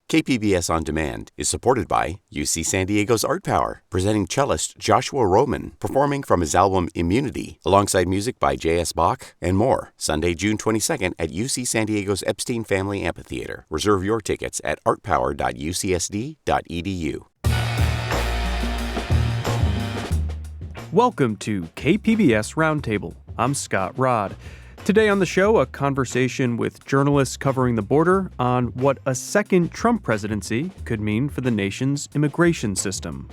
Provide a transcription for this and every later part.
KPBS On Demand is supported by UC San Diego's Art Power, presenting cellist Joshua Roman, performing from his album Immunity, alongside music by J.S. Bach and more. Sunday, June 22nd at UC San Diego's Epstein Family Amphitheater. Reserve your tickets at artpower.ucsd.edu. Welcome to KPBS Roundtable. I'm Scott Rod. Today on the show, a conversation with journalists covering the border on what a second Trump presidency could mean for the nation's immigration system.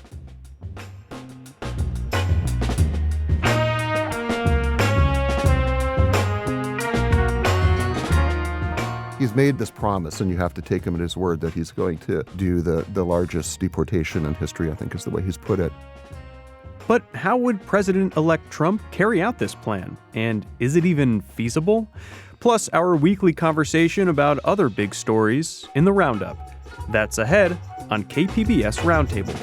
He's made this promise, and you have to take him at his word that he's going to do the largest deportation in history, I think is the way he's put it. But how would President-elect Trump carry out this plan? And is it even feasible? Plus, our weekly conversation about other big stories in the Roundup. That's ahead on KPBS Roundtable.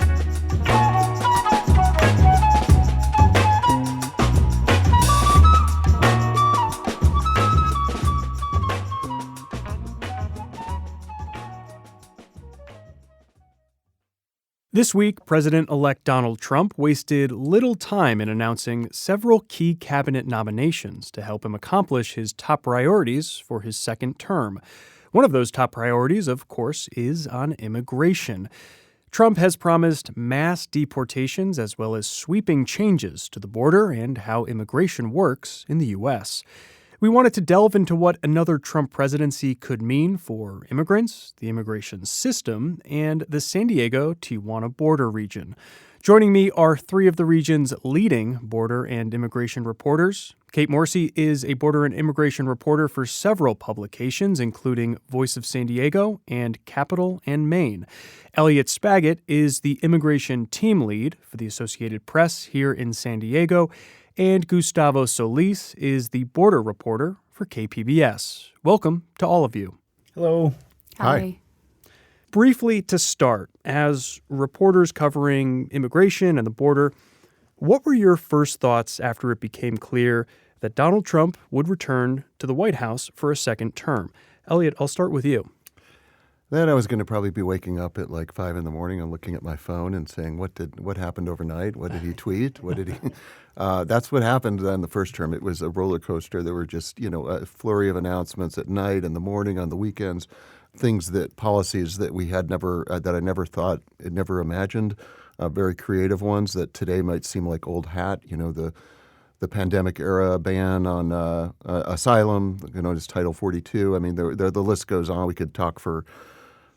This week, President-elect Donald Trump wasted little time in announcing several key cabinet nominations to help him accomplish his top priorities for his second term. One of those top priorities, of course, is on immigration. Trump has promised mass deportations as well as sweeping changes to the border and how immigration works in the U.S. We wanted to delve into what another Trump presidency could mean for immigrants, the immigration system, and the San Diego-Tijuana border region. Joining me are three of the region's leading border and immigration reporters. Kate Morsey is a border and immigration reporter for several publications, including Voice of San Diego and Capital and Maine. Elliot Spaggett is the immigration team lead for the Associated Press here in San Diego. And Gustavo Solis is the border reporter for KPBS. Welcome to all of you. Hello. Hi. Briefly to start, as reporters covering immigration and the border, what were your first thoughts after it became clear that Donald Trump would return to the White House for a second term? Elliot, I'll start with you. Then I was going to probably be waking up at like 5 in the morning and looking at my phone and saying, what happened overnight? What did he tweet? What did he? That's what happened in the first term. It was a roller coaster. There were just, a flurry of announcements at night, in the morning, on the weekends, policies that we had never, that I never thought, had never imagined, very creative ones that today might seem like old hat. The pandemic era ban on asylum, just Title 42. I mean, the list goes on. We could talk for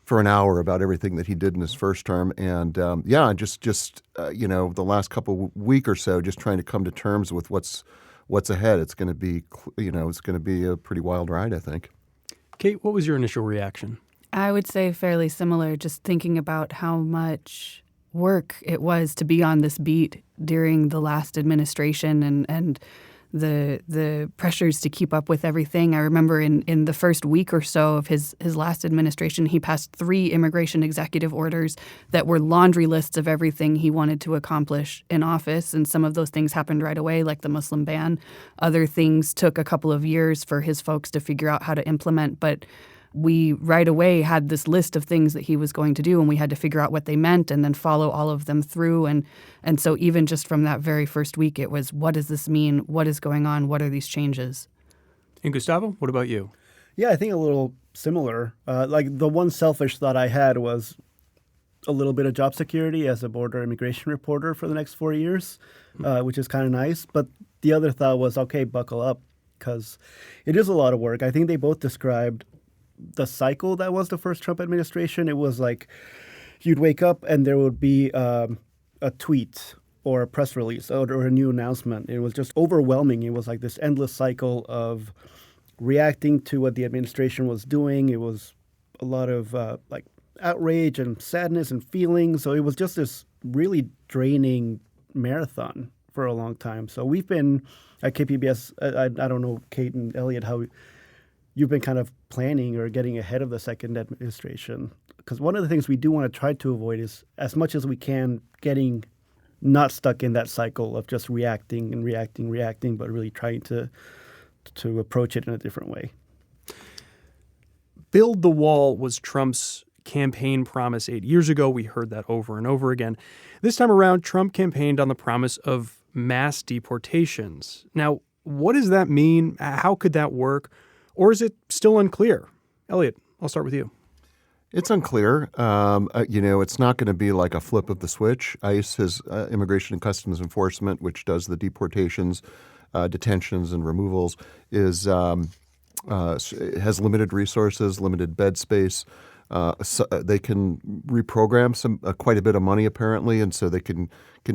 an hour about everything that he did in his first term. And the last week or so, just trying to come to terms with what's ahead. It's going to be, it's going to be a pretty wild ride, I think. Kate, what was your initial reaction? I would say fairly similar, just thinking about how much work it was to be on this beat during the last administration and the pressures to keep up with everything. I remember in the first week or so of his last administration, he passed 3 immigration executive orders that were laundry lists of everything he wanted to accomplish in office. And some of those things happened right away, like the Muslim ban. Other things took a couple of years for his folks to figure out how to implement. But we right away had this list of things that he was going to do, and we had to figure out what they meant and then follow all of them through. And so even just from that very first week, it was, what does this mean? What is going on? What are these changes? And Gustavo, what about you? Yeah, I think a little similar. Like the one selfish thought I had was a little bit of job security as a border immigration reporter for the next 4 years, which is kind of nice. But the other thought was, okay, buckle up, because it is a lot of work. I think they both described the cycle that was the first Trump administration. It was like you'd wake up and there would be a tweet or a press release or a new announcement. It was just overwhelming. It was like this endless cycle of reacting to what the administration was doing. It was a lot of outrage and sadness and feelings. So it was just this really draining marathon for a long time. So we've been at KPBS, I don't know, Kate and Elliot, how you've been kind of planning or getting ahead of the second administration. Because one of the things we do want to try to avoid is, as much as we can, getting not stuck in that cycle of just reacting, but really trying to approach it in a different way. Build the wall was Trump's campaign promise 8 years ago. We heard that over and over again. This time around, Trump campaigned on the promise of mass deportations. Now, what does that mean? How could that work? Or is it still unclear? Elliot, I'll start with you. It's unclear. It's not going to be like a flip of the switch. ICE, has Immigration and Customs Enforcement, which does the deportations, detentions, and removals, has limited resources, limited bed space. So they can reprogram quite a bit of money apparently, and so they can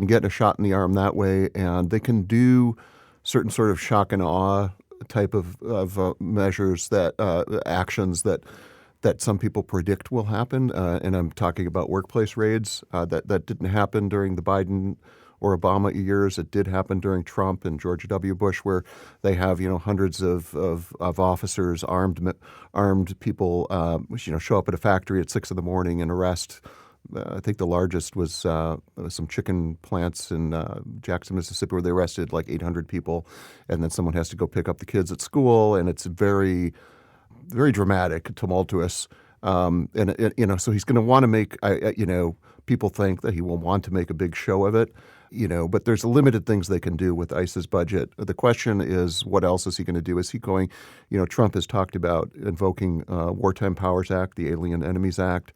get a shot in the arm that way, and they can do certain sort of shock and awe type of measures, actions that some people predict will happen, and I'm talking about workplace raids. That didn't happen during the Biden or Obama years. It did happen during Trump and George W. Bush, where they have hundreds of officers, armed people, show up at a factory at 6 a.m. and arrest. I think the largest was some chicken plants in Jackson, Mississippi, where they arrested like 800 people, and then someone has to go pick up the kids at school, and it's very, very dramatic, tumultuous, so he's going to want to make, people think that he will want to make a big show of it, but there's limited things they can do with ICE's budget. The question is, what else is he going to do? Is he going, Trump has talked about invoking Wartime Powers Act, the Alien Enemies Act.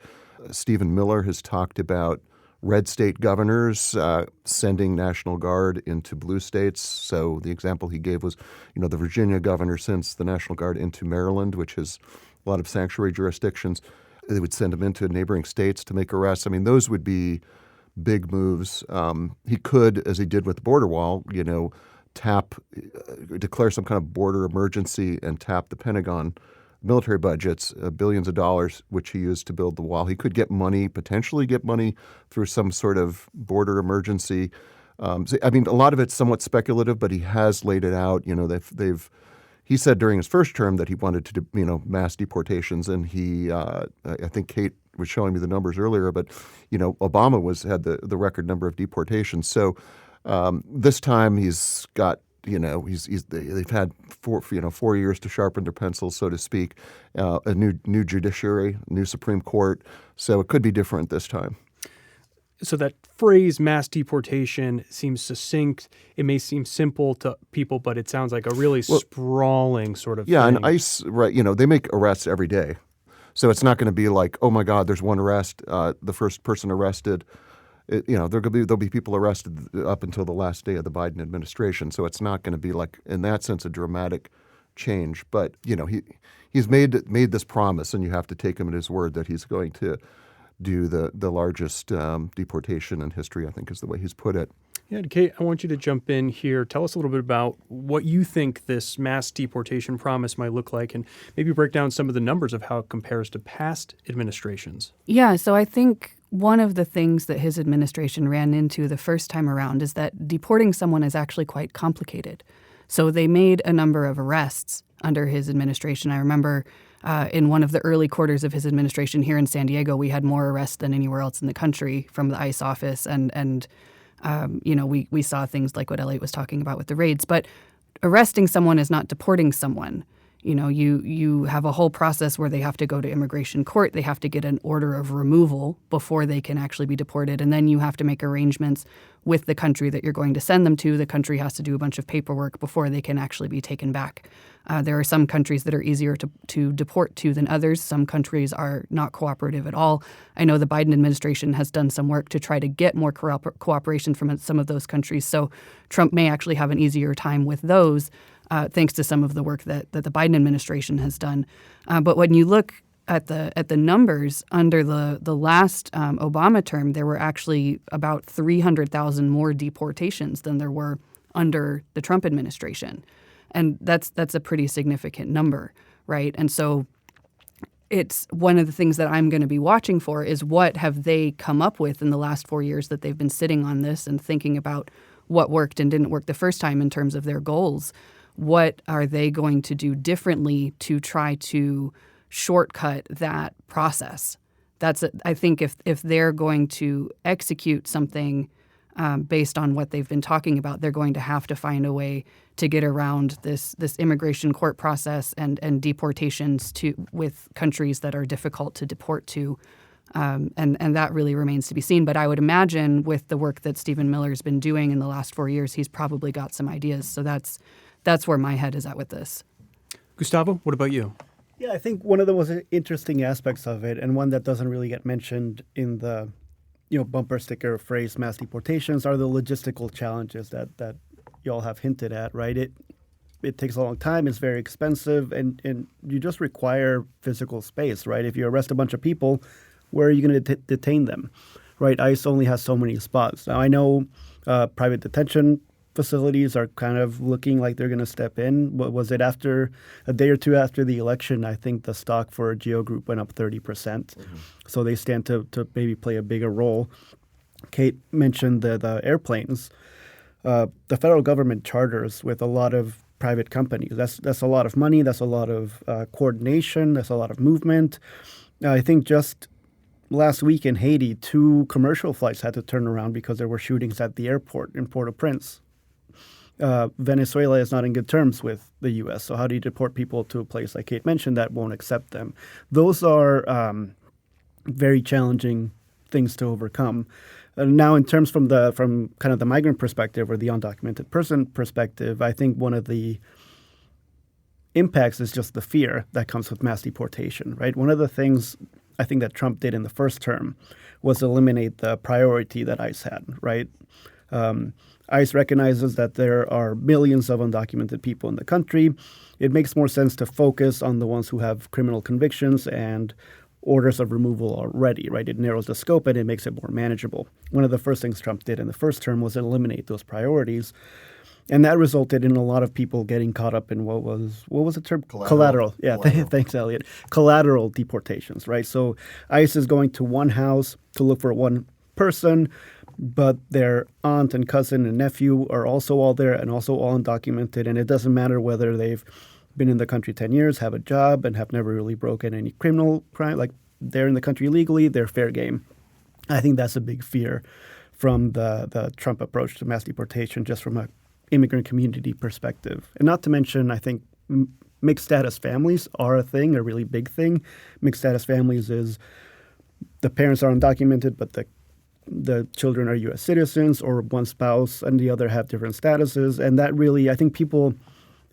Stephen Miller has talked about red state governors sending National Guard into blue states. So the example he gave was, the Virginia governor sends the National Guard into Maryland, which has a lot of sanctuary jurisdictions. They would send them into neighboring states to make arrests. I mean, those would be big moves. He could, as he did with the border wall, declare some kind of border emergency and tap the Pentagon military budgets, billions of dollars, which he used to build the wall. He could potentially get money through some sort of border emergency. A lot of it's somewhat speculative, but he has laid it out. He said during his first term that he wanted to do, mass deportations, and I think Kate was showing me the numbers earlier, but, Obama had the record number of deportations. So this time he's got, they've had 4 years to sharpen their pencils, so to speak, a new judiciary, new Supreme Court. So it could be different this time. So that phrase mass deportation seems succinct. It may seem simple to people, but it sounds like a really sprawling sort of thing. Yeah, and ICE, right, they make arrests every day. So it's not going to be like, oh my God, there's one arrest, the first person arrested. There'll be people arrested up until the last day of the Biden administration. So it's not going to be like, in that sense, a dramatic change. But he's made this promise, and you have to take him at his word that he's going to do the largest deportation in history, I think is the way he's put it. Yeah, Kate, I want you to jump in here. Tell us a little bit about what you think this mass deportation promise might look like, and maybe break down some of the numbers of how it compares to past administrations. Yeah, so I think one of the things that his administration ran into the first time around is that deporting someone is actually quite complicated. So they made a number of arrests under his administration. I remember in one of the early quarters of his administration here in San Diego, we had more arrests than anywhere else in the country from the ICE office, and we saw things like what Elliot was talking about with the raids. But arresting someone is not deporting someone. You have a whole process where they have to go to immigration court. They have to get an order of removal before they can actually be deported. And then you have to make arrangements with the country that you're going to send them to. The country has to do a bunch of paperwork before they can actually be taken back. There are some countries that are easier to deport to than others. Some countries are not cooperative at all. I know the Biden administration has done some work to try to get more cooperation from some of those countries. So Trump may actually have an easier time with those, thanks to some of the work that the Biden administration has done. But when you look at the numbers under the last Obama term, there were actually about 300,000 more deportations than there were under the Trump administration. And that's a pretty significant number, right? And so it's one of the things that I'm going to be watching for is what have they come up with in the last 4 years that they've been sitting on this and thinking about what worked and didn't work the first time in terms of their goals. What are they going to do differently to try to shortcut that process? I think if they're going to execute something based on what they've been talking about, they're going to have to find a way to get around this immigration court process and deportations with countries that are difficult to deport to. And that really remains to be seen. But I would imagine with the work that Stephen Miller's been doing in the last 4 years, he's probably got some ideas. So that's where my head is at with this. Gustavo, what about you? Yeah, I think one of the most interesting aspects of it, and one that doesn't really get mentioned in the bumper sticker phrase mass deportations, are the logistical challenges that you all have hinted at, right? It takes a long time, it's very expensive, and you just require physical space, right? If you arrest a bunch of people, where are you going to detain them, right? ICE only has so many spots. Now, I know private detention facilities are kind of looking like they're going to step in. What was it, after a day or two after the election, I think the stock for Geo Group went up 30%. Mm-hmm. So they stand to maybe play a bigger role. Kate mentioned the airplanes. The federal government charters with a lot of private companies. That's a lot of money. That's a lot of coordination. That's a lot of movement. I think just last week in Haiti, 2 commercial flights had to turn around because there were shootings at the airport in Port-au-Prince. Venezuela is not in good terms with the U.S., so how do you deport people to a place like Kate mentioned that won't accept them? Those are very challenging things to overcome. Now, in terms from kind of the migrant perspective or the undocumented person perspective, I think one of the impacts is just the fear that comes with mass deportation, right? One of the things I think that Trump did in the first term was eliminate the priority that ICE had, right? ICE recognizes that there are millions of undocumented people in the country. It makes more sense to focus on the ones who have criminal convictions and orders of removal already, right? It narrows the scope and it makes it more manageable. One of the first things Trump did in the first term was eliminate those priorities. And that resulted in a lot of people getting caught up in what was the term? Collateral. Yeah, collateral. Thanks, Elliot. Collateral deportations, right? So ICE is going to one house to look for one person, but their aunt and cousin and nephew are also all there and also all undocumented. And it doesn't matter whether they've been in the country 10 years, have a job, and have never really broken any criminal crime. Like, they're in the country legally, they're fair game. I think that's a big fear from the Trump approach to mass deportation, just from a immigrant community perspective. And not to mention, I think mixed status families are a really big thing. Mixed status families is the parents are undocumented, but the children are U.S. citizens, or one spouse and the other have different statuses. And that really, I think people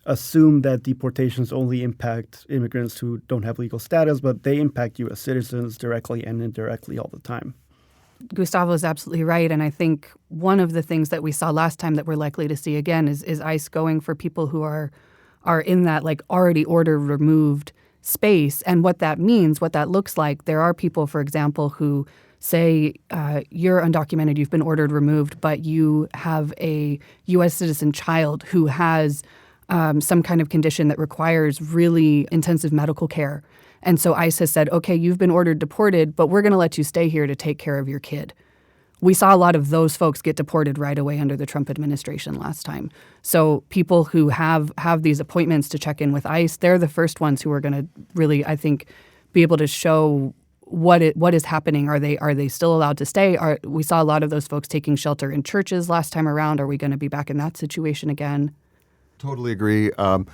assume that deportations only impact immigrants who don't have legal status, but they impact U.S. citizens directly and indirectly all the time. Gustavo is absolutely right. And I think one of the things that we saw last time that we're likely to see again is ICE going for people who are in that already order removed space. And what that means, what that looks like, there are people, for example, who say you're undocumented, you've been ordered removed, but you have a U.S. citizen child who has some kind of condition that requires really intensive medical care. And so ICE has said, okay, you've been ordered deported, but we're going to let you stay here to take care of your kid. We saw a lot of those folks get deported right away under the Trump administration last time. So people who have these appointments to check in with ICE, they're the first ones who are going to really, I think, be able to show what is happening. Are they still allowed to stay? We saw a lot of those folks taking shelter in churches last time around. Are we going to be back in that situation again? Totally agree. I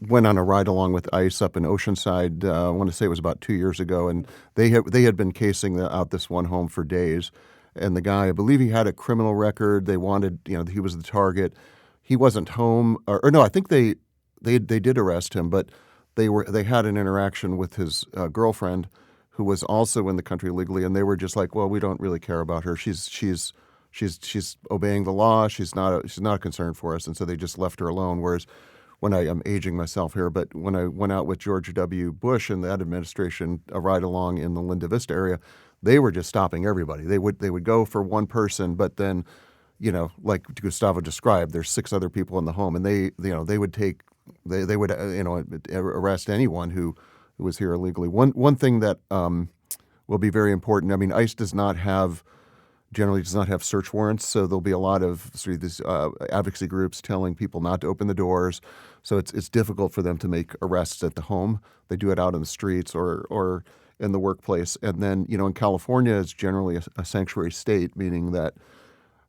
went on a ride along with ICE up in Oceanside. I want to say it was about 2 years ago, and they had been casing out this one home for days. And the guy, I believe he had a criminal record. They wanted, he was the target. He wasn't home, or no, I think they did arrest him, but they had an interaction with his girlfriend, who was also in the country legally, and they were just like, well, we don't really care about her. She's obeying the law. She's not a concern for us, and so they just left her alone. Whereas when I'm aging myself here, but when I went out with George W. Bush and that administration, a ride along in the Linda Vista area, they were just stopping everybody. They would go for one person, but then, like Gustavo described, there's 6 other people in the home, and they would arrest anyone who was here illegally. One thing that will be very important. I mean, ICE generally does not have search warrants, so there'll be a lot of these advocacy groups telling people not to open the doors. So it's difficult for them to make arrests at the home. They do it out in the streets or in the workplace. And then, in California, it's generally a sanctuary state, meaning that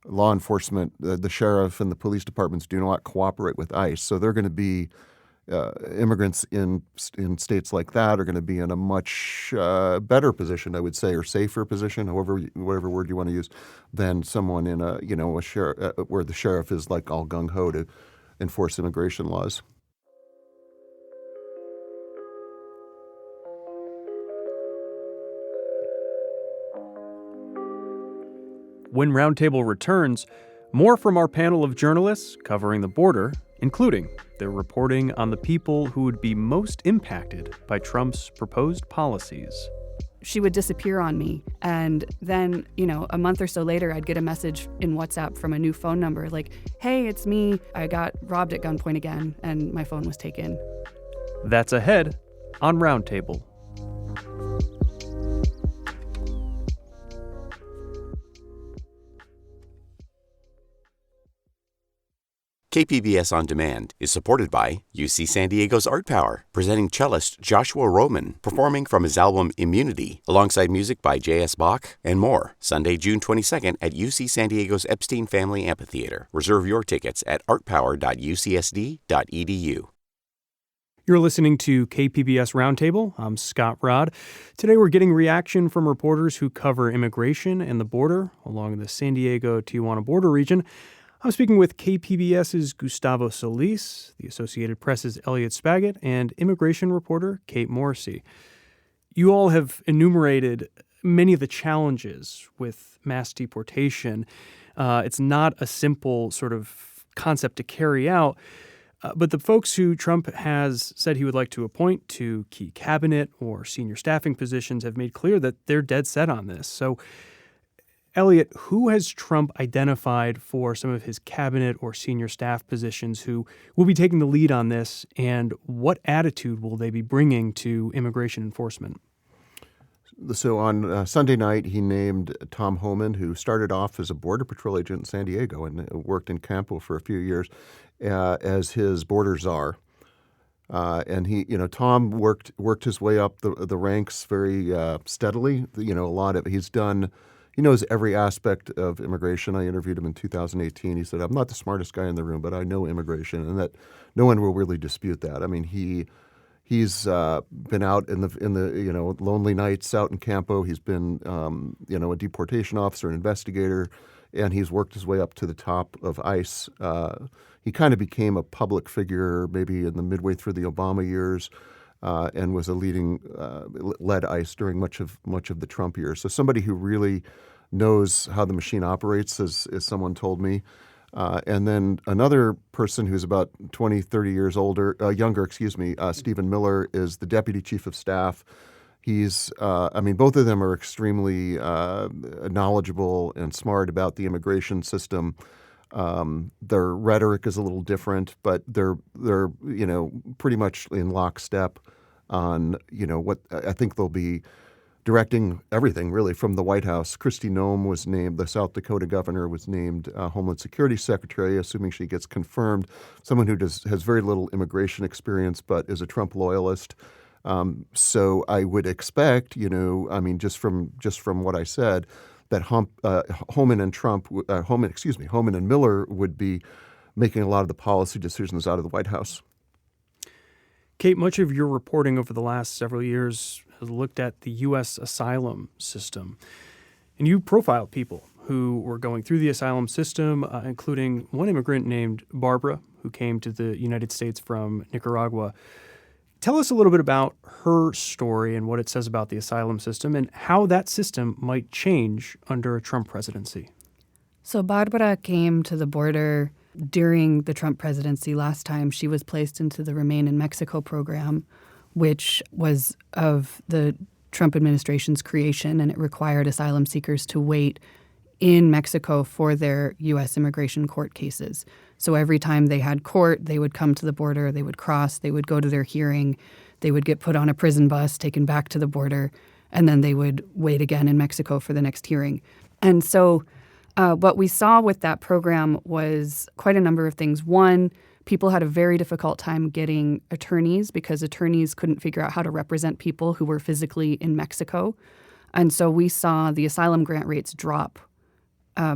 law enforcement, the sheriff and the police departments do not cooperate with ICE. So they're going to be immigrants in states like that are going to be in a much better position, I would say, or safer position, whatever word you want to use, than someone in a where the sheriff is like all gung ho to enforce immigration laws. When Roundtable returns, more from our panel of journalists covering the border, including their reporting on the people who would be most impacted by Trump's proposed policies. She would disappear on me. And then, a month or so later, I'd get a message in WhatsApp from a new phone number like, hey, it's me. I got robbed at gunpoint again, and my phone was taken. That's ahead on Roundtable. KPBS On Demand is supported by UC San Diego's Art Power, presenting cellist Joshua Roman, performing from his album Immunity, alongside music by J.S. Bach and more, Sunday, June 22nd at UC San Diego's Epstein Family Amphitheater. Reserve your tickets at artpower.ucsd.edu. You're listening to KPBS Roundtable. I'm Scott Rod. Today we're getting reaction from reporters who cover immigration and the border along the San Diego-Tijuana border region. I'm speaking with KPBS's Gustavo Solis, the Associated Press's Elliot Spagat, and immigration reporter Kate Morrissey. You all have enumerated many of the challenges with mass deportation. It's not a simple sort of concept to carry out, but the folks who Trump has said he would like to appoint to key cabinet or senior staffing positions have made clear that they're dead set on this. So, Elliot, who has Trump identified for some of his cabinet or senior staff positions who will be taking the lead on this, and what attitude will they be bringing to immigration enforcement? So on Sunday night, he named Tom Homan, who started off as a Border Patrol agent in San Diego and worked in Campo for a few years, as his border czar. And Tom worked his way up the ranks very steadily. He knows every aspect of immigration. I interviewed him in 2018. He said, I'm not the smartest guy in the room, but I know immigration, and that no one will really dispute that. I mean, he's been out in the lonely nights out in Campo. He's been a deportation officer, an investigator, and he's worked his way up to the top of ICE. He kind of became a public figure maybe in the midway through the Obama years. And was led ICE during much of the Trump years. So somebody who really knows how the machine operates, as someone told me. And then another person who's about 20, 30 years younger, Stephen Miller, is the deputy chief of staff. He's, both of them are extremely knowledgeable and smart about the immigration system. Their rhetoric is a little different, but they're pretty much in lockstep on what I think they'll be directing everything really from the White House. Kristi Noem was named, the South Dakota governor was named Homeland Security Secretary, assuming she gets confirmed. Someone who has very little immigration experience, but is a Trump loyalist. So I would expect, just from what I said, that Homan and Miller would be making a lot of the policy decisions out of the White House. Kate, much of your reporting over the last several years has looked at the U.S. asylum system. And you profiled people who were going through the asylum system, including one immigrant named Barbara, who came to the United States from Nicaragua. Tell us a little bit about her story and what it says about the asylum system and how that system might change under a Trump presidency. So Barbara came to the border during the Trump presidency last time. She was placed into the Remain in Mexico program, which was of the Trump administration's creation, and it required asylum seekers to wait in Mexico for their U.S. immigration court cases. So every time they had court, they would come to the border, they would cross, they would go to their hearing, they would get put on a prison bus, taken back to the border, and then they would wait again in Mexico for the next hearing. And so what we saw with that program was quite a number of things. One, people had a very difficult time getting attorneys because attorneys couldn't figure out how to represent people who were physically in Mexico. And so we saw the asylum grant rates drop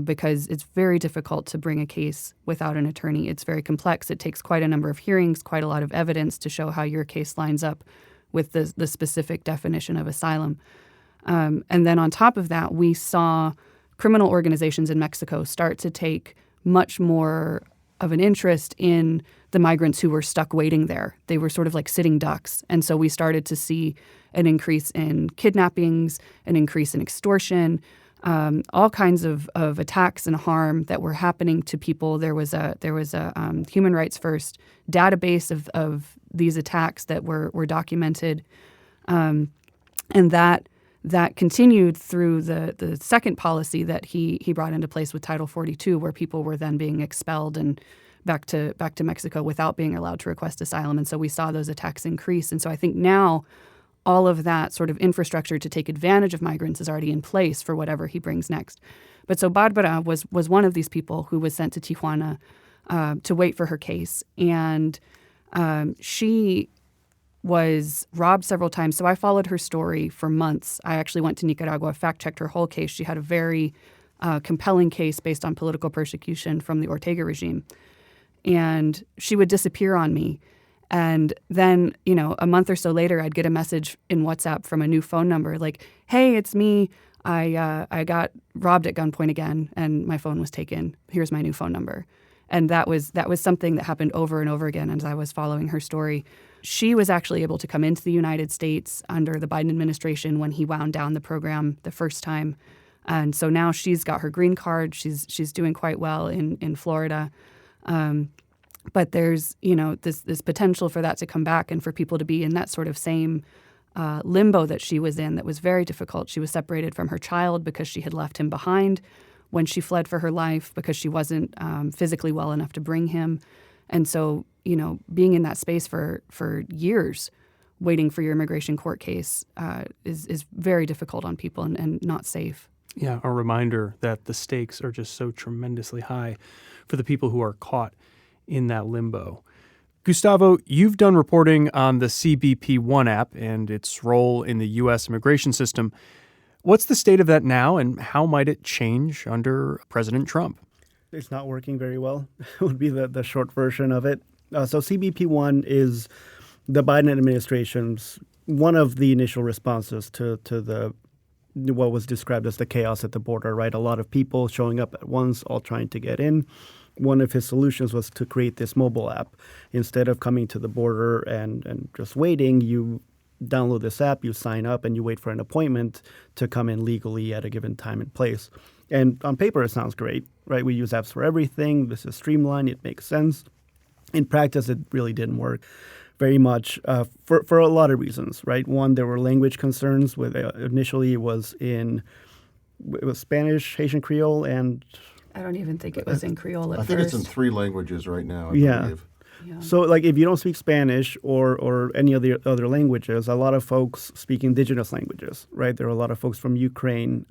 because it's very difficult to bring a case without an attorney. It's very complex. It takes quite a number of hearings, quite a lot of evidence to show how your case lines up with the specific definition of asylum. And then on top of that, we saw criminal organizations in Mexico start to take much more of an interest in the migrants who were stuck waiting there. They were sort of like sitting ducks. And so we started to see an increase in kidnappings, an increase in extortion, all kinds of attacks and harm that were happening to people. There was a Human Rights First database of these attacks that were documented, and that continued through the second policy that he brought into place with Title 42, where people were then being expelled and back to Mexico without being allowed to request asylum. And so we saw those attacks increase. And so I think now all of that sort of infrastructure to take advantage of migrants is already in place for whatever he brings next. But so Barbara was one of these people who was sent to Tijuana to wait for her case. And she was robbed several times. So I followed her story for months. I actually went to Nicaragua, fact-checked her whole case. She had a very compelling case based on political persecution from the Ortega regime. And she would disappear on me. And then, a month or so later, I'd get a message in WhatsApp from a new phone number like, hey, it's me. I got robbed at gunpoint again, and my phone was taken. Here's my new phone number. And that was something that happened over and over again as I was following her story. She was actually able to come into the United States under the Biden administration when he wound down the program the first time. And so now she's got her green card. She's doing quite well in Florida. But there's, this potential for that to come back and for people to be in that sort of same limbo that she was in that was very difficult. She was separated from her child because she had left him behind when she fled for her life because she wasn't physically well enough to bring him. And so, being in that space for years, waiting for your immigration court case is very difficult on people and not safe. Yeah, a reminder that the stakes are just so tremendously high for the people who are caught in that limbo. Gustavo, you've done reporting on the CBP-1 app and its role in the U.S. immigration system. What's the state of that now, and how might it change under President Trump? It's not working very well, would be the short version of it. So CBP-1 is the Biden administration's one of the initial responses to the what was described as the chaos at the border, right? A lot of people showing up at once, all trying to get in. One of his solutions was to create this mobile app. Instead of coming to the border and just waiting, you download this app, you sign up, and you wait for an appointment to come in legally at a given time and place. And on paper, it sounds great, right? We use apps for everything. This is streamlined. It makes sense. In practice, it really didn't work very much for a lot of reasons, right? One, there were language concerns. With initially, it was Spanish, Haitian Creole, and I don't even think it was in Creole at first. I think it's in 3 languages right now, I believe. Yeah. So, if you don't speak Spanish or any of the other languages, a lot of folks speak indigenous languages, right? There are a lot of folks from Ukraine,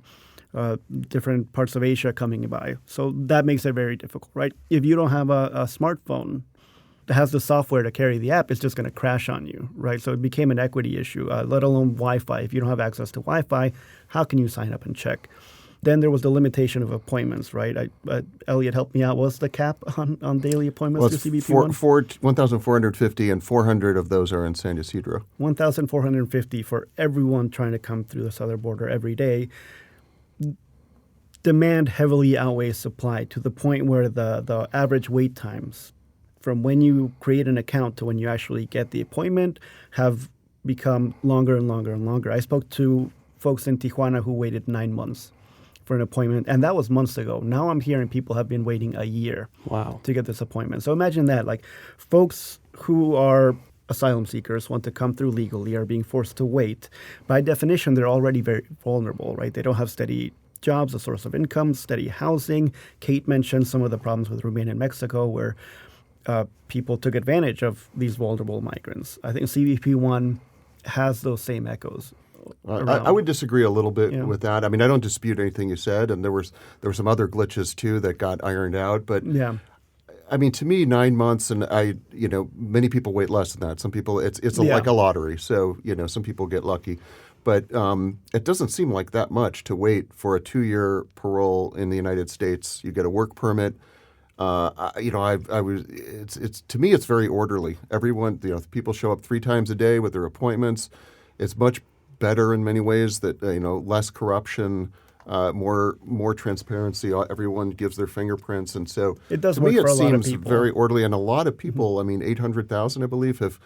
different parts of Asia coming by. So that makes it very difficult, right? If you don't have a smartphone that has the software to carry the app, it's just going to crash on you, right? So it became an equity issue, let alone Wi-Fi. If you don't have access to Wi-Fi, how can you sign up and check? Then there was the limitation of appointments, right? Elliot helped me out. What's the cap on daily appointments to CBP-1? 1,450, and 400 of those are in San Ysidro. 1,450 for everyone trying to come through the southern border every day. Demand heavily outweighs supply to the point where the average wait times from when you create an account to when you actually get the appointment have become longer and longer and longer. I spoke to folks in Tijuana who waited 9 months for an appointment, and that was months ago. Now I'm hearing people have been waiting a year to get this appointment. So imagine that, folks who are asylum seekers want to come through legally are being forced to wait. By definition, they're already very vulnerable, right? They don't have steady jobs, a source of income, steady housing. Kate mentioned some of the problems with Romania and Mexico where people took advantage of these vulnerable migrants. I think CBP-1 has those same echoes. I would disagree a little bit with that. I mean, I don't dispute anything you said, and there were some other glitches too that got ironed out. But I mean, to me, 9 months, and many people wait less than that. Some people, it's like a lottery. So some people get lucky. But it doesn't seem like that much to wait for a 2-year parole in the United States. You get a work permit. It's to me, it's very orderly. Everyone, people show up 3 times a day with their appointments. It's much better in many ways that, less corruption, more transparency. Everyone gives their fingerprints. And so it does to work me, for it a lot of seems people. very orderly. And a lot of people, 800,000, I believe, have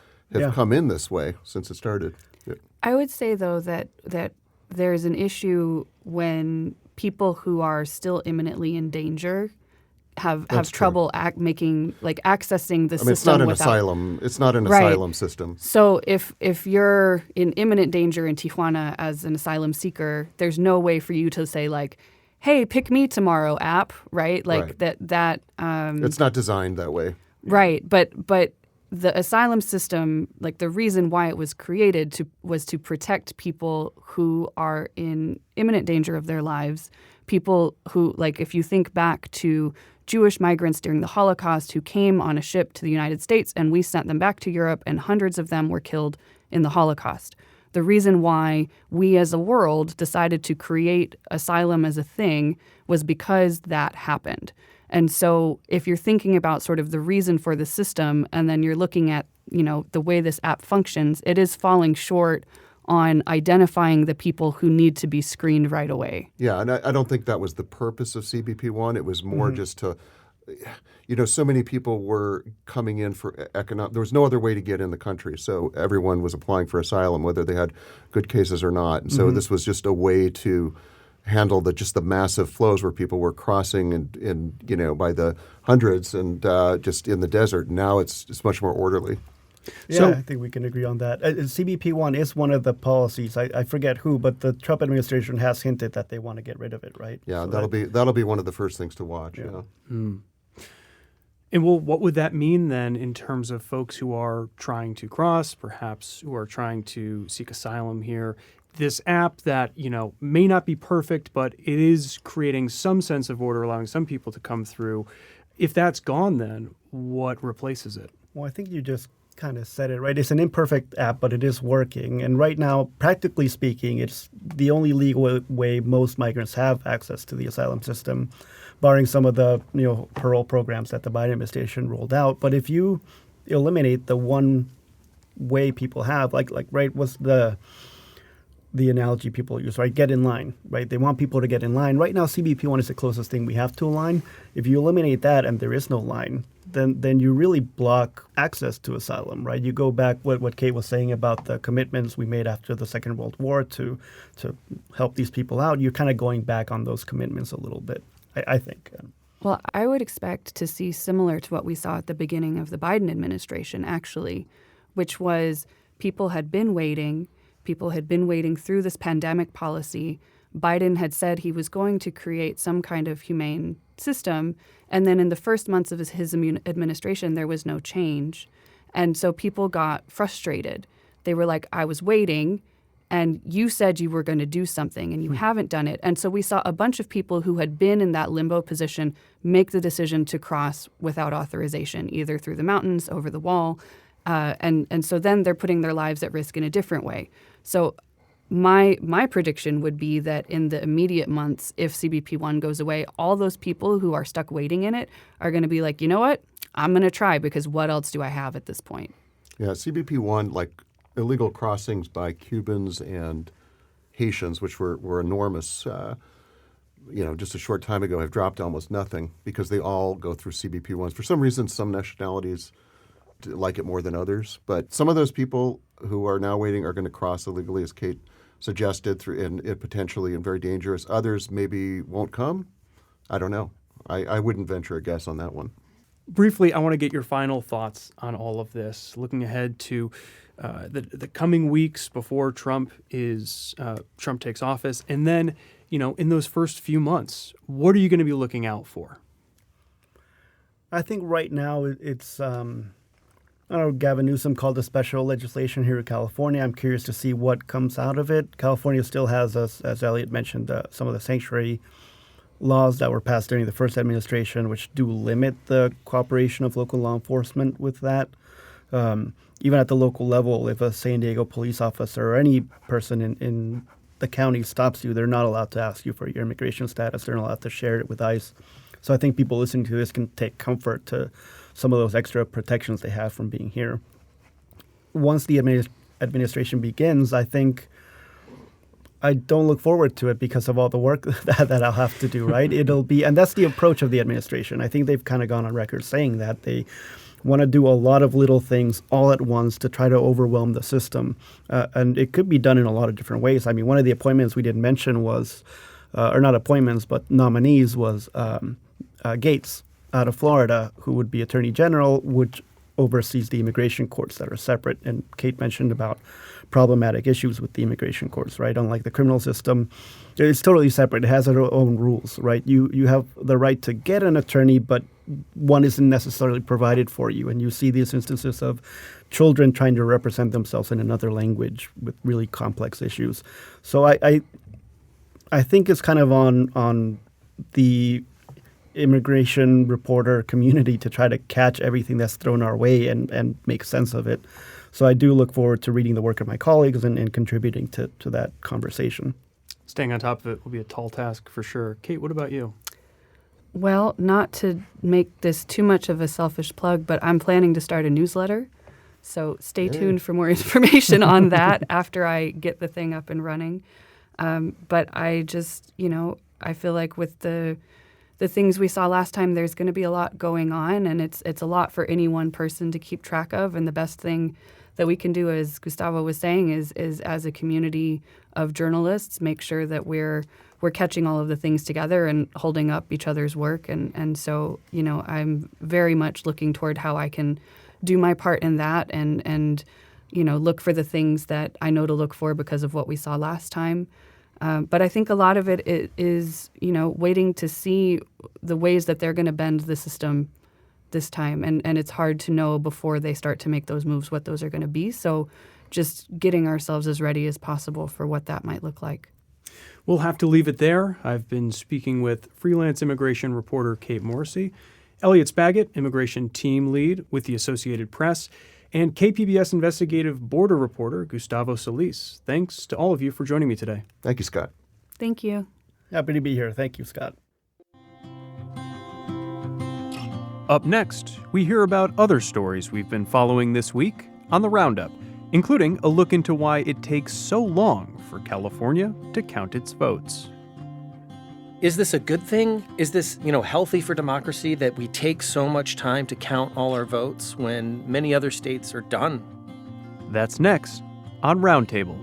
come in this way since it started. Yeah. I would say, though, that there's an issue when people who are still imminently in danger have trouble accessing the system. It's not an without, asylum. It's not an right. asylum system. So if you're in imminent danger in Tijuana as an asylum seeker, there's no way for you to say hey, pick me tomorrow, app, right? Right. That. It's not designed that way. Right, but the asylum system, the reason why it was created was to protect people who are in imminent danger of their lives. People who, if you think back to Jewish migrants during the Holocaust who came on a ship to the United States and we sent them back to Europe, and hundreds of them were killed in the Holocaust. The reason why we as a world decided to create asylum as a thing was because that happened. And so if you're thinking about sort of the reason for the system and then you're looking at, the way this app functions, it is falling short on identifying the people who need to be screened right away. Yeah, and I don't think that was the purpose of CBP-1. It was more just to, so many people were coming in for economic. There was no other way to get in the country, so everyone was applying for asylum, whether they had good cases or not. And so this was just a way to handle the massive flows where people were crossing and by the hundreds and just in the desert. Now it's much more orderly. Yeah, so, I think we can agree on that. CBP-1 is one of the policies. I forget who, but the Trump administration has hinted that they want to get rid of it, right? Yeah, so that'll be one of the first things to watch. Yeah. And what would that mean then in terms of folks who are trying to cross, perhaps who are trying to seek asylum here? This app that, may not be perfect, but it is creating some sense of order, allowing some people to come through. If that's gone, then what replaces it? Well, I think you just kind of said it, right? It's an imperfect app, but it is working. And right now, practically speaking, it's the only legal way most migrants have access to the asylum system, barring some of the parole programs that the Biden administration rolled out. But if you eliminate the one way people have, right, was the analogy people use, right? Get in line, right? They want people to get in line. Right now, CBP-1 is the closest thing we have to a line. If you eliminate that and there is no line, then you really block access to asylum, right? You go back what Kate was saying about the commitments we made after the Second World War to help these people out. You're kind of going back on those commitments a little bit, I think. Well, I would expect to see similar to what we saw at the beginning of the Biden administration, actually, which was people had been waiting through this pandemic policy. Biden had said he was going to create some kind of humane system. And then in the first months of his administration, there was no change. And so people got frustrated. They were like, I was waiting, and you said you were going to do something, and you haven't done it. And so we saw a bunch of people who had been in that limbo position make the decision to cross without authorization, either through the mountains, over the wall. And so then they're putting their lives at risk in a different way. So my prediction would be that in the immediate months, if CBP-1 goes away, all those people who are stuck waiting in it are going to be like, you know what? I'm going to try, because what else do I have at this point? Yeah, CBP-1, illegal crossings by Cubans and Haitians, which were enormous, just a short time ago, have dropped to almost nothing because they all go through CBP-1s. For some reason, some nationalities like it more than others. But some of those people who are now waiting are going to cross illegally, as Kate suggested, and potentially and very dangerous. Others maybe won't come. I don't know. I wouldn't venture a guess on that one. Briefly, I want to get your final thoughts on all of this, looking ahead to the coming weeks before Trump takes office, and then in those first few months, what are you going to be looking out for? I think right now it's Gavin Newsom called a special legislation here in California. I'm curious to see what comes out of it. California still has, as Elliot mentioned, some of the sanctuary laws that were passed during the first administration, which do limit the cooperation of local law enforcement with that. Even at the local level, if a San Diego police officer or any person in the county stops you, they're not allowed to ask you for your immigration status. They're not allowed to share it with ICE. So I think people listening to this can take comfort to some of those extra protections they have from being here. Once the administration begins, I think I don't look forward to it because of all the work that I'll have to do, right? And that's the approach of the administration. I think they've kind of gone on record saying that they want to do a lot of little things all at once to try to overwhelm the system. And it could be done in a lot of different ways. I mean, one of the appointments we didn't mention was, or not appointments, but nominees was Gates out of Florida, who would be Attorney General, which oversees the immigration courts that are separate. And Kate mentioned about problematic issues with the immigration courts, right? Unlike the criminal system, it's totally separate. It has its own rules, right? You have the right to get an attorney, but one isn't necessarily provided for you. And you see these instances of children trying to represent themselves in another language with really complex issues. So I think it's kind of on the immigration reporter community to try to catch everything that's thrown our way and make sense of it. So I do look forward to reading the work of my colleagues and contributing to that conversation. Staying on top of it will be a tall task for sure. Kate, what about you? Well, not to make this too much of a selfish plug, but I'm planning to start a newsletter. So stay tuned for more information on that after I get the thing up and running. But I just, I feel like with the things we saw last time, there's going to be a lot going on, and it's a lot for any one person to keep track of. And the best thing that we can do, as Gustavo was saying, is as a community of journalists, make sure that we're catching all of the things together and holding up each other's work. And so, I'm very much looking toward how I can do my part in that and look for the things that I know to look for because of what we saw last time. But I think a lot of it is, waiting to see the ways that they're going to bend the system this time. And it's hard to know before they start to make those moves what those are going to be. So just getting ourselves as ready as possible for what that might look like. We'll have to leave it there. I've been speaking with freelance immigration reporter Kate Morrissey, Elliot Spaggett, immigration team lead with the Associated Press, and KPBS investigative border reporter Gustavo Solis. Thanks to all of you for joining me today. Thank you, Scott. Thank you. Happy to be here. Thank you, Scott. Up next, we hear about other stories we've been following this week on the Roundup, including a look into why it takes so long for California to count its votes. Is this a good thing? Is this, healthy for democracy that we take so much time to count all our votes when many other states are done? That's next on Roundtable.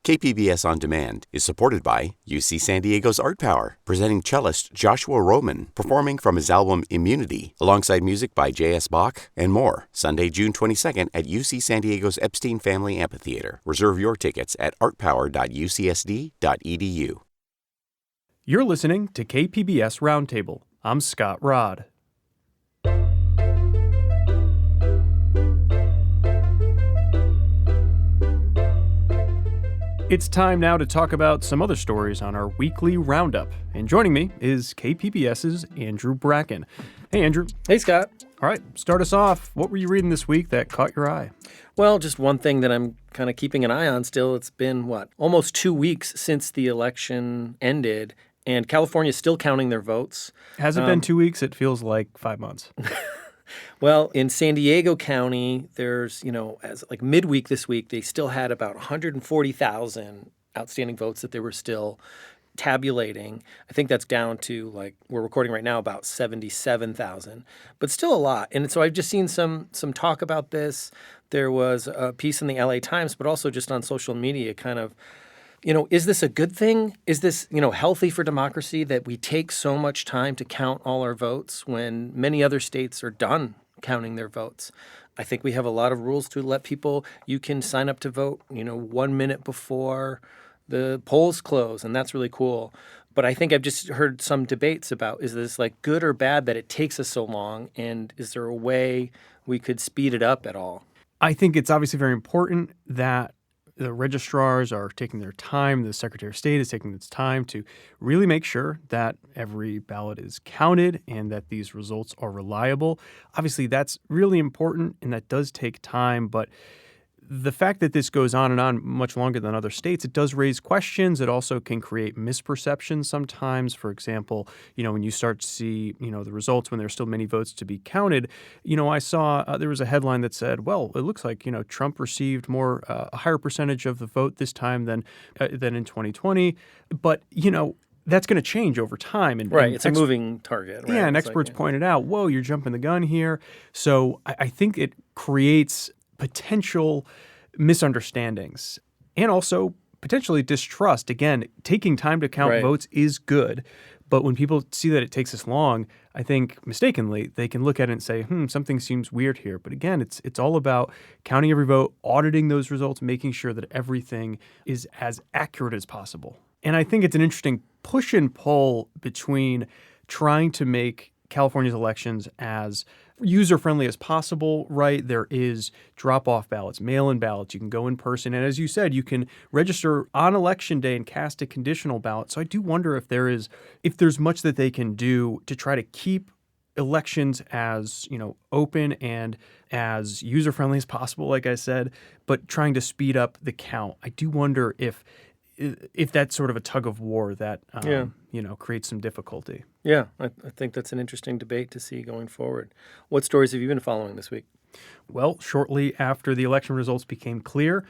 KPBS On Demand is supported by UC San Diego's Art Power, presenting cellist Joshua Roman, performing from his album Immunity, alongside music by J.S. Bach and more, Sunday, June 22nd at UC San Diego's Epstein Family Amphitheater. Reserve your tickets at artpower.ucsd.edu. You're listening to KPBS Roundtable. I'm Scott Rod. It's time now to talk about some other stories on our weekly roundup. And joining me is KPBS's Andrew Bracken. Hey, Andrew. Hey, Scott. All right, start us off. What were you reading this week that caught your eye? Well, just one thing that I'm kind of keeping an eye on still. It's been, almost 2 weeks since the election ended, and California's still counting their votes. Has it been 2 weeks? It feels like 5 months. Well, in San Diego County, there's, as midweek this week, they still had about 140,000 outstanding votes that they were still tabulating. I think that's down to, we're recording right now, about 77,000, but still a lot. And so I've just seen some talk about this. There was a piece in the LA Times, but also just on social media kind of, is this a good thing? Is this, healthy for democracy that we take so much time to count all our votes when many other states are done counting their votes? I think we have a lot of rules to let people, you can sign up to vote, 1 minute before the polls close, and that's really cool. But I think I've just heard some debates about, is this good or bad that it takes us so long, and is there a way we could speed it up at all? I think it's obviously very important that the registrars are taking their time. The Secretary of State is taking its time to really make sure that every ballot is counted and that these results are reliable. Obviously, that's really important, and that does take time. But the fact that this goes on and on much longer than other states, it does raise questions. It also can create misperceptions sometimes. For example, when you start to see, the results when there's still many votes to be counted, I saw there was a headline that said, well, it looks like, Trump received a higher percentage of the vote this time than in 2020. But, that's going to change over time. Right. It's a moving target. Right? Yeah. And experts pointed out, whoa, you're jumping the gun here. So I think it creates potential misunderstandings and also potentially distrust. Again, taking time to count votes is good. But when people see that it takes this long, I think mistakenly, they can look at it and say, something seems weird here. But again, it's all about counting every vote, auditing those results, making sure that everything is as accurate as possible. And I think it's an interesting push and pull between trying to make California's elections as user-friendly as possible, right? There is drop-off ballots, mail-in ballots. You can go in person. And as you said, you can register on Election Day and cast a conditional ballot. So I do wonder if there's much that they can do to try to keep elections as, open and as user-friendly as possible, like I said, but trying to speed up the count. I do wonder if that's sort of a tug of war that, creates some difficulty. Yeah, I think that's an interesting debate to see going forward. What stories have you been following this week? Well, shortly after the election results became clear,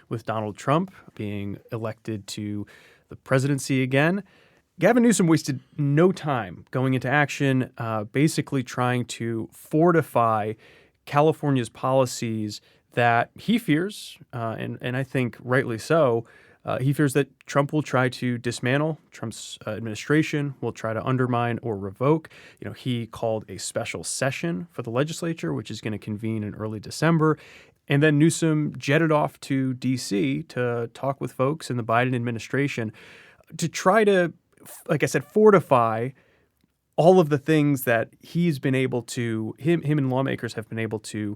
with Donald Trump being elected to the presidency again, Gavin Newsom wasted no time going into action, basically trying to fortify California's policies that he fears, and I think rightly so, he fears that Trump will try to dismantle. Trump's administration will try to undermine or revoke. He called a special session for the legislature, which is going to convene in early December. And then Newsom jetted off to D.C. to talk with folks in the Biden administration to try to, like I said, fortify all of the things that he's been able to, him and lawmakers have been able to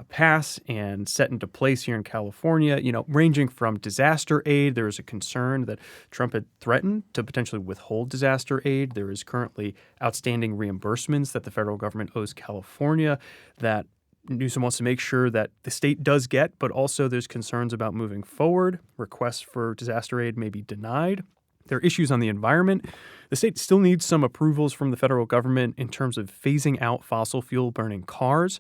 pass and set into place here in California, ranging from disaster aid. There is a concern that Trump had threatened to potentially withhold disaster aid. There is currently outstanding reimbursements that the federal government owes California that Newsom wants to make sure that the state does get, but also there's concerns about moving forward. Requests for disaster aid may be denied. There are issues on the environment. The state still needs some approvals from the federal government in terms of phasing out fossil fuel burning cars.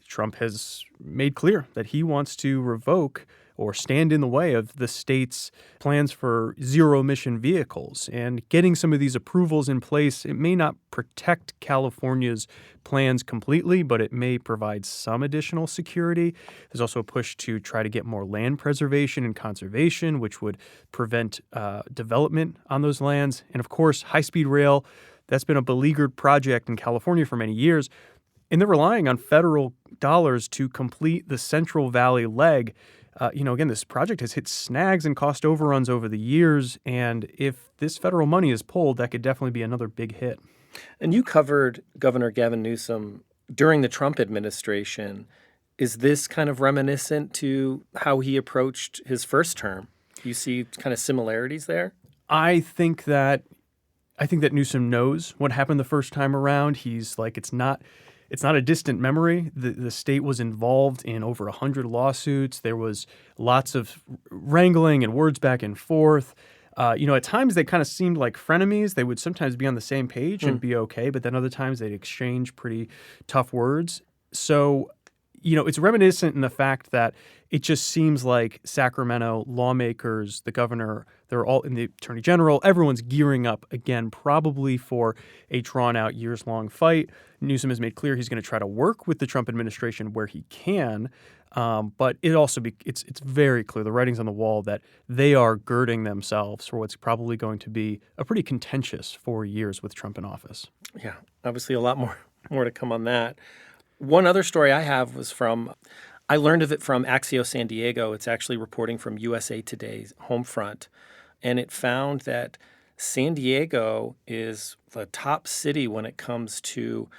Trump has made clear that he wants to revoke or stand in the way of the state's plans for zero-emission vehicles. And getting some of these approvals in place, it may not protect California's plans completely, but it may provide some additional security. There's also a push to try to get more land preservation and conservation, which would prevent development on those lands. And of course, high-speed rail, that's been a beleaguered project in California for many years. And they're relying on federal dollars to complete the Central Valley leg. Again, this project has hit snags and cost overruns over the years. And if this federal money is pulled, that could definitely be another big hit. And you covered Governor Gavin Newsom during the Trump administration. Is this kind of reminiscent to how he approached his first term? Do you see kind of similarities there? I think that Newsom knows what happened the first time around. He's like, it's not a distant memory. The state was involved in over 100 lawsuits. There was lots of wrangling and words back and forth. At times they kind of seemed like frenemies. They would sometimes be on the same page and be okay, but then other times they'd exchange pretty tough words. So, it's reminiscent in the fact that it just seems like Sacramento lawmakers, the governor, they're all in the attorney general, everyone's gearing up again, probably for a drawn-out years-long fight. Newsom has made clear he's going to try to work with the Trump administration where he can, but it's very clear, the writing's on the wall, that they are girding themselves for what's probably going to be a pretty contentious 4 years with Trump in office. Yeah, obviously a lot more to come on that. One other story I have I learned of it from Axios San Diego. It's actually reporting from USA Today's home front. And it found that San Diego is the top city when it comes to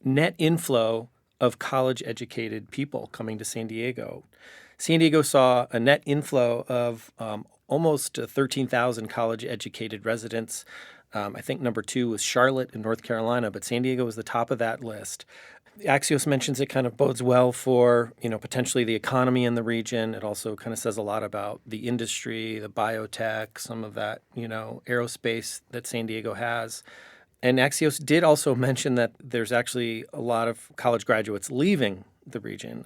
net inflow of college-educated people coming to San Diego. San Diego saw a net inflow of almost 13,000 college-educated residents. I think number 2 was Charlotte in North Carolina, but San Diego was the top of that list. Axios mentions it kind of bodes well for, potentially the economy in the region. It also kind of says a lot about the industry, the biotech, some of that, aerospace that San Diego has. And Axios did also mention that there's actually a lot of college graduates leaving the region,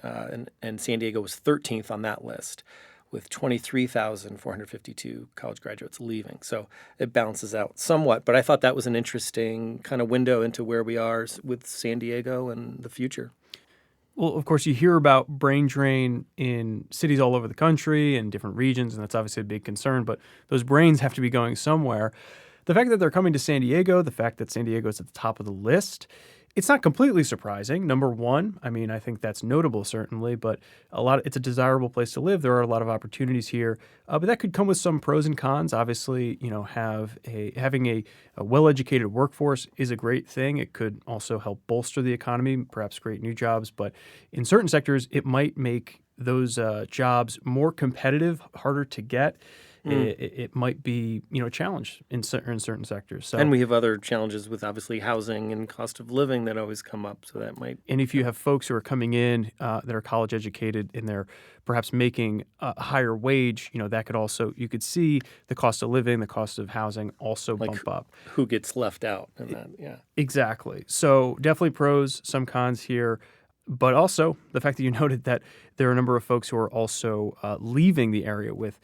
and San Diego was 13th on that list, with 23,452 college graduates leaving. So it balances out somewhat. But I thought that was an interesting kind of window into where we are with San Diego and the future. Well, of course, you hear about brain drain in cities all over the country and different regions, and that's obviously a big concern. But those brains have to be going somewhere. The fact that they're coming to San Diego, the fact that San Diego is at the top of the list, it's not completely surprising. Number one, I think that's notable, certainly, but it's a desirable place to live. There are a lot of opportunities here, but that could come with some pros and cons. Obviously, having a well-educated workforce is a great thing. It could also help bolster the economy, perhaps create new jobs, but in certain sectors, it might make those jobs more competitive, harder to get. It might be, a challenge in certain sectors. So, and we have other challenges with obviously housing and cost of living that always come up. So that might. And if you have folks who are coming in that are college educated and they're perhaps making a higher wage, that could also, you could see the cost of living, the cost of housing also bump up. Who gets left out in that? Yeah. Exactly. So definitely pros, some cons here. But also the fact that you noted that there are a number of folks who are also leaving the area with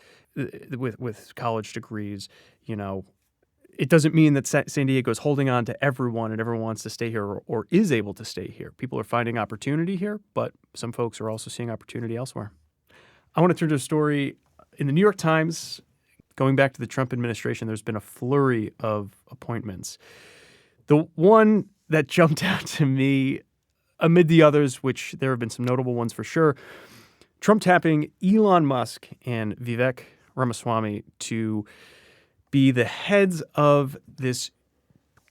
college degrees. It doesn't mean that San Diego is holding on to everyone and everyone wants to stay here or is able to stay here. People are finding opportunity here, but some folks are also seeing opportunity elsewhere. I want to turn to a story in the New York Times. Going back to the Trump administration, there's been a flurry of appointments. The one that jumped out to me amid the others, which there have been some notable ones for sure, Trump tapping Elon Musk and Vivek Ramaswamy to be the heads of this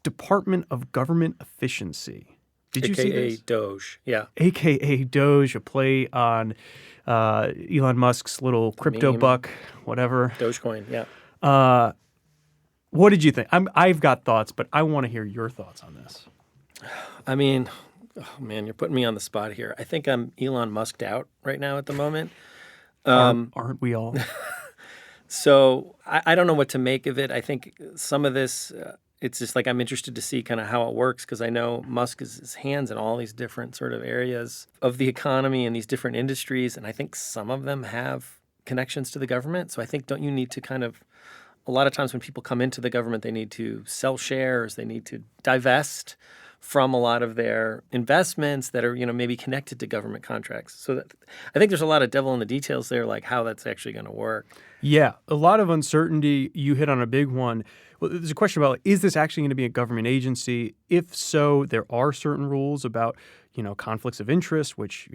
Department of Government Efficiency. Did you see this? AKA Doge, yeah. AKA Doge, a play on Elon Musk's little crypto meme. buck, whatever. Dogecoin, yeah. What did you think? I've got thoughts, but I want to hear your thoughts on this. Oh man, you're putting me on the spot here. I think I'm Elon Musked out right now at the moment. Aren't we all? So I don't know what to make of it. I think some of this, it's just like I'm interested to see kind of how it works because I know Musk has his hands in all these different sort of areas of the economy and these different industries. And I think some of them have connections to the government. So I think don't you need to kind of, a lot of times when people come into the government, they need to sell shares, they need to divest from a lot of their investments that are, maybe connected to government contracts. So I think there's a lot of devil in the details there, like how that's actually going to work. Yeah, a lot of uncertainty. You hit on a big one. Well, there's a question about, is this actually going to be a government agency? If so, there are certain rules about, conflicts of interest, which,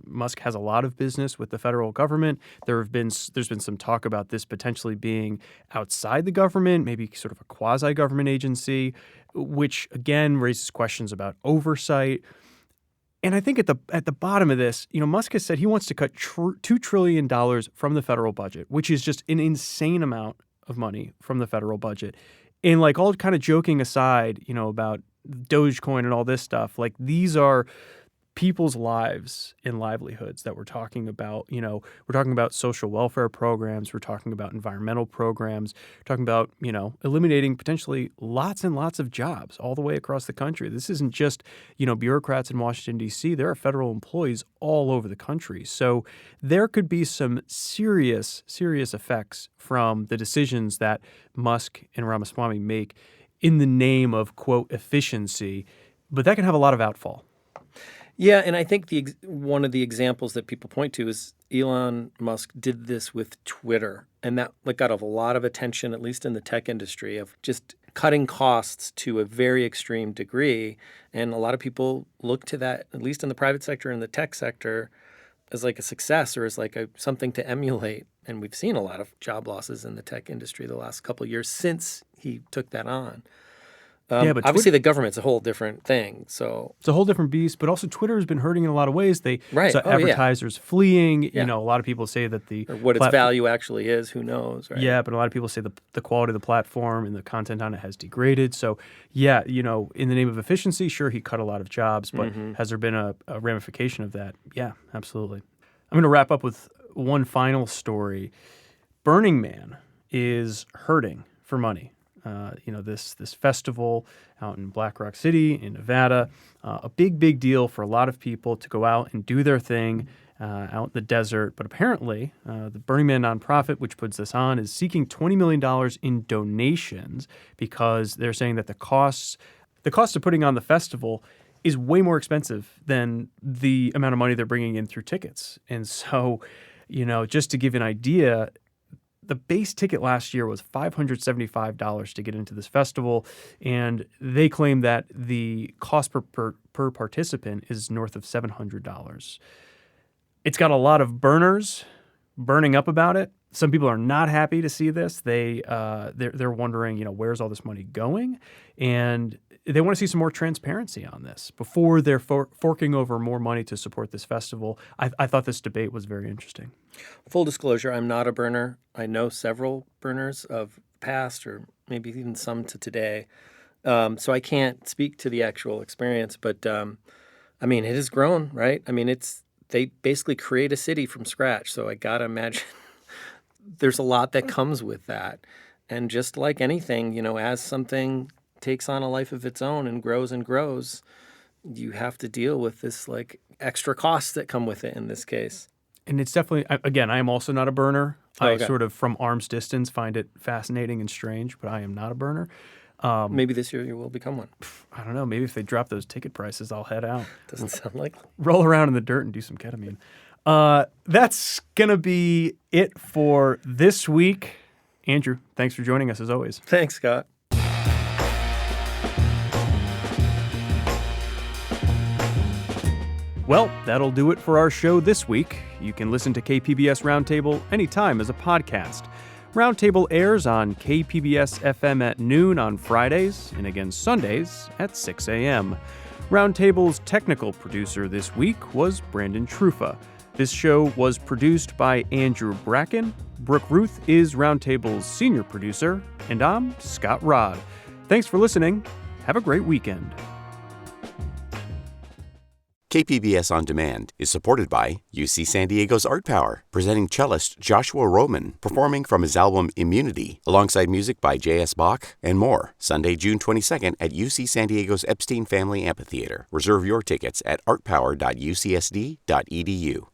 Musk has a lot of business with the federal government. There's been some talk about this potentially being outside the government, maybe sort of a quasi-government agency, which again raises questions about oversight. And I think at the bottom of this, Musk has said he wants to cut $2 trillion from the federal budget, which is just an insane amount of money from the federal budget. And like all kind of joking aside, about Dogecoin and all this stuff, like these are people's lives and livelihoods that we're talking about. We're talking about social welfare programs. We're talking about environmental programs. We're talking about, eliminating potentially lots and lots of jobs all the way across the country. This isn't just, bureaucrats in Washington, D.C. There are federal employees all over the country. So there could be some serious, serious effects from the decisions that Musk and Ramaswamy make in the name of, quote, efficiency. But that can have a lot of outfall. Yeah, and I think one of the examples that people point to is Elon Musk did this with Twitter, and that got a lot of attention, at least in the tech industry, of just cutting costs to a very extreme degree. And a lot of people look to that, at least in the private sector and the tech sector, as like a success or as like something to emulate. And we've seen a lot of job losses in the tech industry the last couple of years since he took that on. But Obviously, the government's a whole different thing. So it's a whole different beast, but also Twitter has been hurting in a lot of ways. Right. So Oh, yeah. advertisers fleeing. Yeah. A lot of people say that or what its value actually is, who knows, right? Yeah, but a lot of people say the quality of the platform and the content on it has degraded. So, yeah, in the name of efficiency, sure, he cut a lot of jobs, but has there been a ramification of that? Yeah, absolutely. I'm going to wrap up with one final story. Burning Man is hurting for money. This festival out in Black Rock City in Nevada, a big deal for a lot of people to go out and do their thing out in the desert. But apparently, the Burning Man nonprofit, which puts this on, is seeking $20 million in donations because they're saying that the cost of putting on the festival is way more expensive than the amount of money they're bringing in through tickets. And so, just to give you an idea, the base ticket last year was $575 to get into this festival, and they claim that the cost per participant is north of $700. It's got a lot of burners burning up about it. Some people are not happy to see this. They're wondering, where's all this money going? And they want to see some more transparency on this before they're forking over more money to support this festival. I thought this debate was very interesting. Full disclosure, I'm not a burner. I know several burners of past or maybe even some to today. So I can't speak to the actual experience, but it has grown, right? They basically create a city from scratch. So I got to imagine there's a lot that comes with that. And just like anything, as something takes on a life of its own and grows, you have to deal with this like extra costs that come with it in this case. And it's definitely, again, I am also not a burner. Okay. I sort of, from arm's distance, find it fascinating and strange, but I am not a burner. Maybe this year you will become one. I don't know. Maybe if they drop those ticket prices, I'll head out. Doesn't sound like. Roll around in the dirt and do some ketamine. That's going to be it for this week. Andrew, thanks for joining us as always. Thanks, Scott. Well, that'll do it for our show this week. You can listen to KPBS Roundtable anytime as a podcast. Roundtable airs on KPBS FM at noon on Fridays and again Sundays at 6 a.m. Roundtable's technical producer this week was Brandon Trufa. This show was produced by Andrew Bracken. Brooke Ruth is Roundtable's senior producer, and I'm Scott Rod. Thanks for listening. Have a great weekend. KPBS On Demand is supported by UC San Diego's Art Power, presenting cellist Joshua Roman, performing from his album Immunity, alongside music by J.S. Bach and more, Sunday, June 22nd at UC San Diego's Epstein Family Amphitheater. Reserve your tickets at artpower.ucsd.edu.